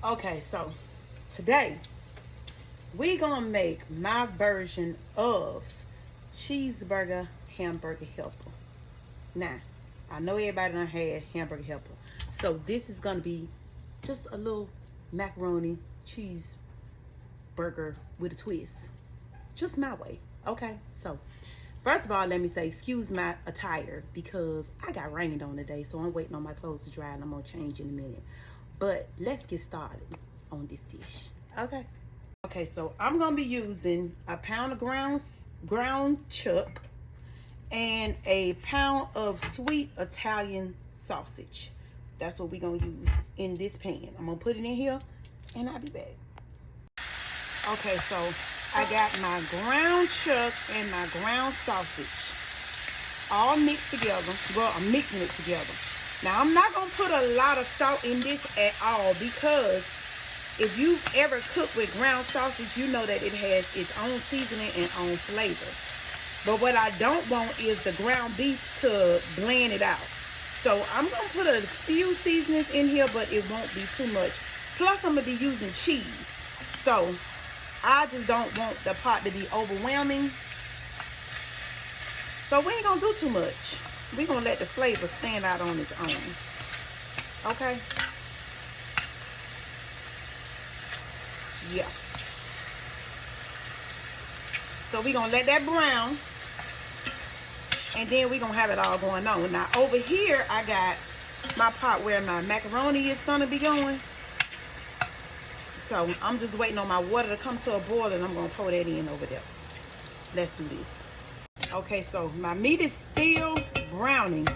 Okay, so today we gonna make my version of cheeseburger hamburger helper. Now, I know everybody done had hamburger helper, so this is gonna be just a little macaroni cheeseburger with a twist, just my way. Okay, so first of all, let me say excuse my attire because I got rained on today, so I'm waiting on my clothes to dry and I'm gonna change in a minute. But let's get started on this dish. Okay. Okay, so I'm gonna be using a pound of ground chuck and a pound of sweet Italian sausage. That's what we're gonna use in this pan. I'm gonna put it in here and I'll be back. Okay, so I got my ground chuck and my ground sausage all mixed together. Well, I'm mixing it together. Now, I'm not going to put a lot of salt in this at all because if you've ever cooked with ground sausage, you know that it has its own seasoning and own flavor. But what I don't want is the ground beef to blend it out. So I'm going to put a few seasonings in here, but it won't be too much. Plus, I'm going to be using cheese. So I just don't want the pot to be overwhelming. So we ain't going to do too much. We're going to let the flavor stand out on its own. Okay? Yeah. So we're going to let that brown. And then we're going to have it all going on. Now, over here, I got my pot where my macaroni is going to be going. So I'm just waiting on my water to come to a boil and I'm going to pour that in over there. Let's do this. Okay, so my meat is still browning.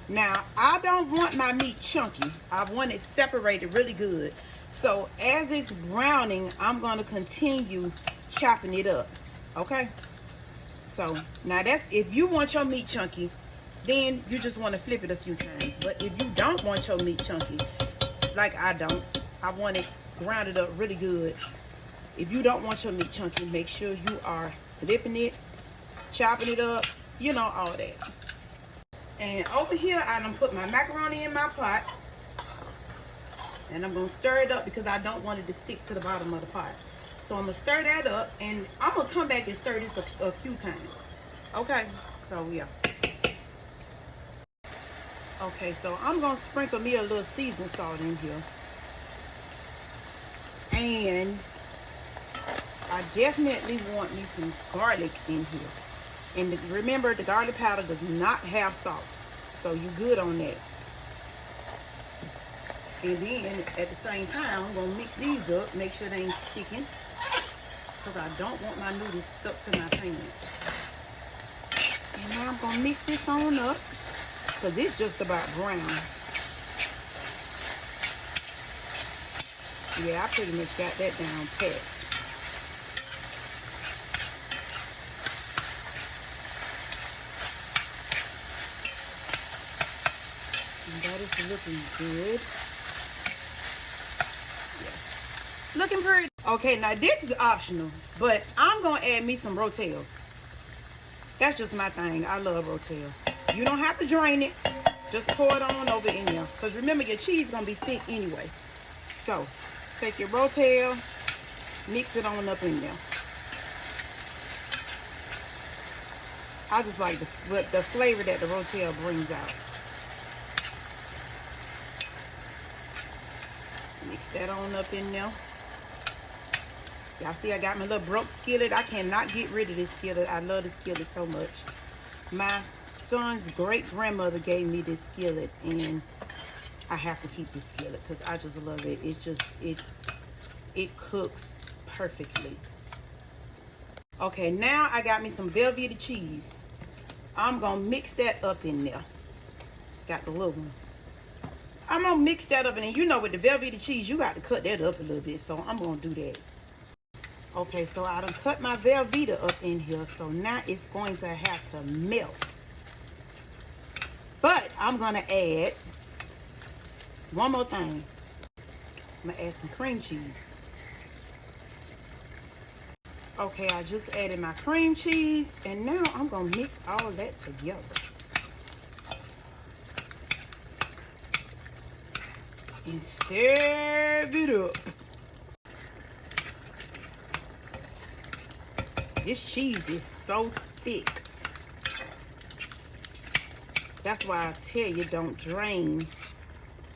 Now, I don't want my meat chunky. I want it separated really good. So as it's browning, I'm going to continue chopping it up. Okay? So now that's if you want your meat chunky, then you just want to flip it a few times. But if you don't want your meat chunky, like I don't, I want it grounded up really good. If you don't want your meat chunky, make sure you are flipping it, chopping it up, you know, all that. And over here, I done put my macaroni in my pot. And I'm going to stir it up because I don't want it to stick to the bottom of the pot. So I'm going to stir that up. And I'm going to come back and stir this a few times. Okay? So, yeah. Okay, so I'm going to sprinkle me a little seasoned salt in here. And I definitely want me some garlic in here. And remember, the garlic powder does not have salt. So you good on that. And then, at the same time, I'm going to mix these up. Make sure they ain't sticking. Because I don't want my noodles stuck to my pan. And now I'm going to mix this on up. Because it's just about brown. Yeah, I pretty much got that down pat. And that is looking good. Yeah. Looking pretty. Okay, now this is optional, but I'm going to add me some Rotel. That's just my thing. I love Rotel. You don't have to drain it. Just pour it on over in there. Because remember, your cheese is going to be thick anyway. So, take your Rotel, mix it on up in there. I just like the flavor that the Rotel brings out. Mix that on up in there. Y'all see I got my little broke skillet. I cannot get rid of this skillet. I love this skillet so much. My son's great grandmother gave me this skillet and I have to keep this skillet because I just love it. It's just, it cooks perfectly. Okay, now I got me some Velveeta cheese. I'm going to mix that up in there. Got the little one. I'm going to mix that up in there. You know, with the Velveeta cheese, you got to cut that up a little bit. So I'm going to do that. Okay, so I done cut my Velveeta up in here. So now it's going to have to melt. But I'm going to add one more thing. I'm going to add some cream cheese. Okay, I just added my cream cheese. And now I'm going to mix all of that together. and stir it up. This cheese is so thick. That's why I tell you, don't drain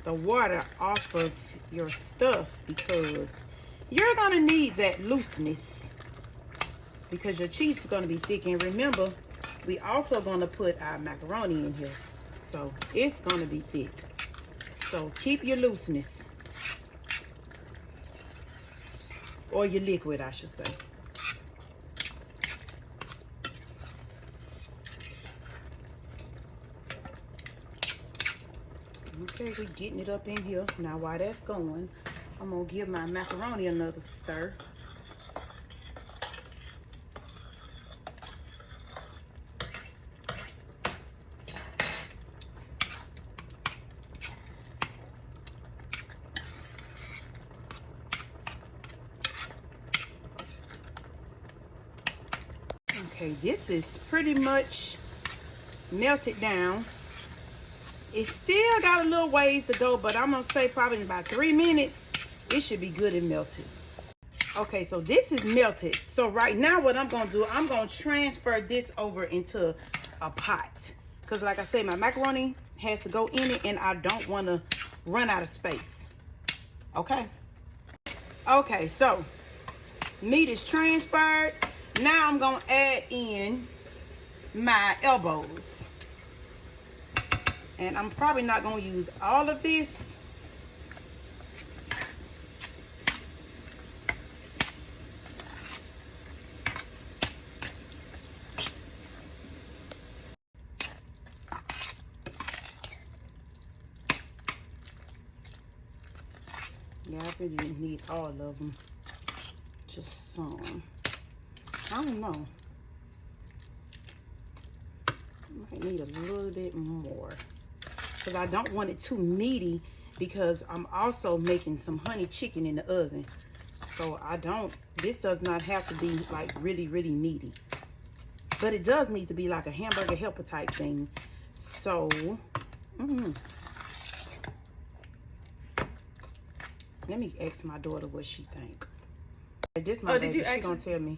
the water off of your stuff, because you're gonna need that looseness, because your cheese is gonna be thick. And remember, we also gonna put our macaroni in here, so it's gonna be thick. So keep your looseness, or your liquid, I should say. Okay, we're getting it up in here. Now while that's going, I'm gonna give my macaroni another stir. Okay, this is pretty much melted down. It still got a little ways to go, but I'm gonna say probably in about 3 minutes, it should be good and melted. Okay, so this is melted. So right now what I'm gonna do, I'm gonna transfer this over into a pot. Because like I said, my macaroni has to go in it and I don't wanna run out of space. Okay? Okay, so meat is transferred. Now I'm gonna add in my elbows. And I'm probably not going to use all of this. Yeah, I really didn't need all of them. Just some. I don't know. Might need a little bit more. Because I don't want it too meaty, because I'm also making some honey chicken in the oven. So this does not have to be like really, really meaty. But it does need to be like a hamburger helper type thing. So, let me ask my daughter what she think. This my baby, she gonna tell me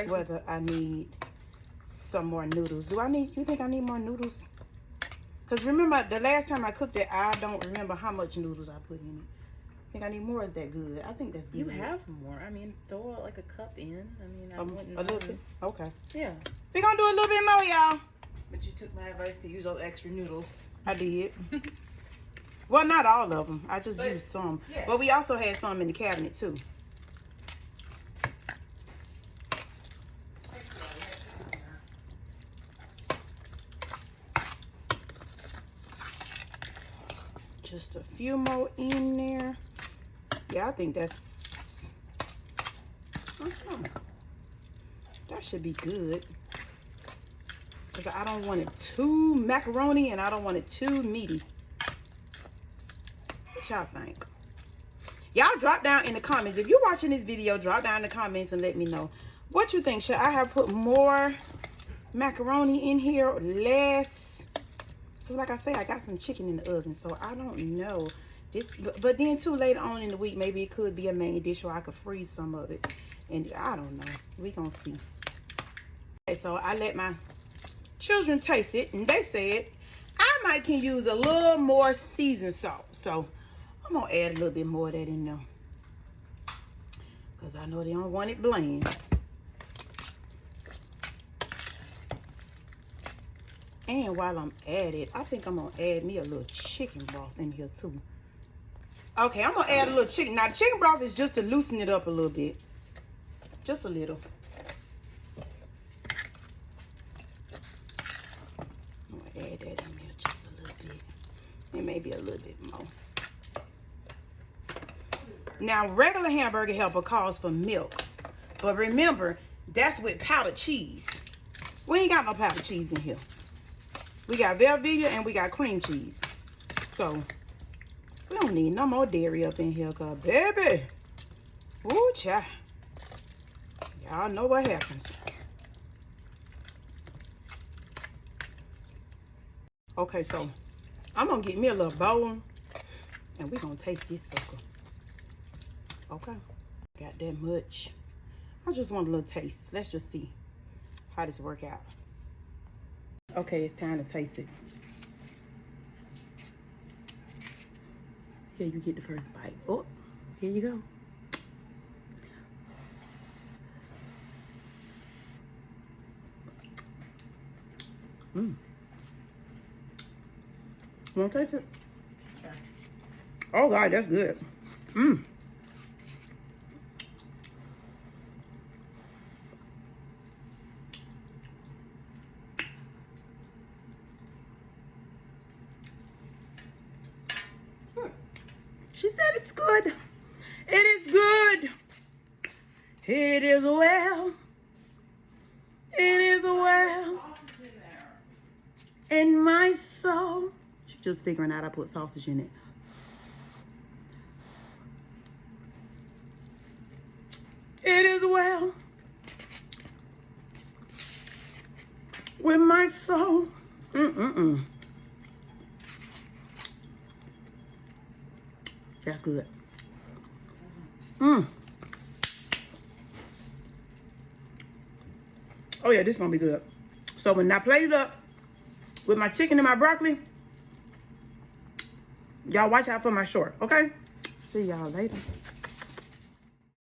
whether I need some more noodles. You think I need more noodles? Because remember, the last time I cooked it, I don't remember how much noodles I put in it. I think I need more. Is that good? I think that's good. You have more. I mean, throw like a cup in. I mean, I wouldn't a little bit? Okay. Yeah. We're going to do a little bit more, y'all. But you took my advice to use all the extra noodles. I did. Well, not all of them. I just used some. Yeah. But we also had some in the cabinet, too. Just a few more in there. Yeah, I think that should be good. Because I don't want it too macaroni and I don't want it too meaty. What y'all think? Y'all drop down in the comments. If you're watching this video, drop down in the comments and let me know what you think. Should I have put more macaroni in here or less? Because like I say, I got some chicken in the oven, so I don't know. But then too, later on in the week, maybe it could be a main dish, or I could freeze some of it. And I don't know. We gonna see. Okay, so I let my children taste it, and they said I can use a little more seasoned salt. So I'm gonna add a little bit more of that in there. Because I know they don't want it bland. And while I'm at it, I think I'm going to add me a little chicken broth in here too. Okay, I'm going to add a little chicken. Now, the chicken broth is just to loosen it up a little bit. Just a little. I'm going to add that in there just a little bit. And maybe a little bit more. Now, regular hamburger helper calls for milk. But remember, that's with powdered cheese. We ain't got no powdered cheese in here. We got Velveeta and we got cream cheese. So, we don't need no more dairy up in here, cause baby, ooh, child. Y'all know what happens. Okay, so I'm gonna get me a little bowl And we're going to taste this sucker. Okay. Got that much. I just want a little taste. Let's just see how this work out. Okay, it's time to taste it. Here, you get the first bite. Oh, here you go. Mmm. You want to taste it? Sure. Oh, God, that's good. Mmm. She said it's good. It is good. It is well. It is well in my soul. She's just figuring out I put sausage in it. It is well with my soul. That's good. Oh yeah, this is gonna be good. So when I plate it up with my chicken and my broccoli, y'all watch out for my short, okay? See y'all later.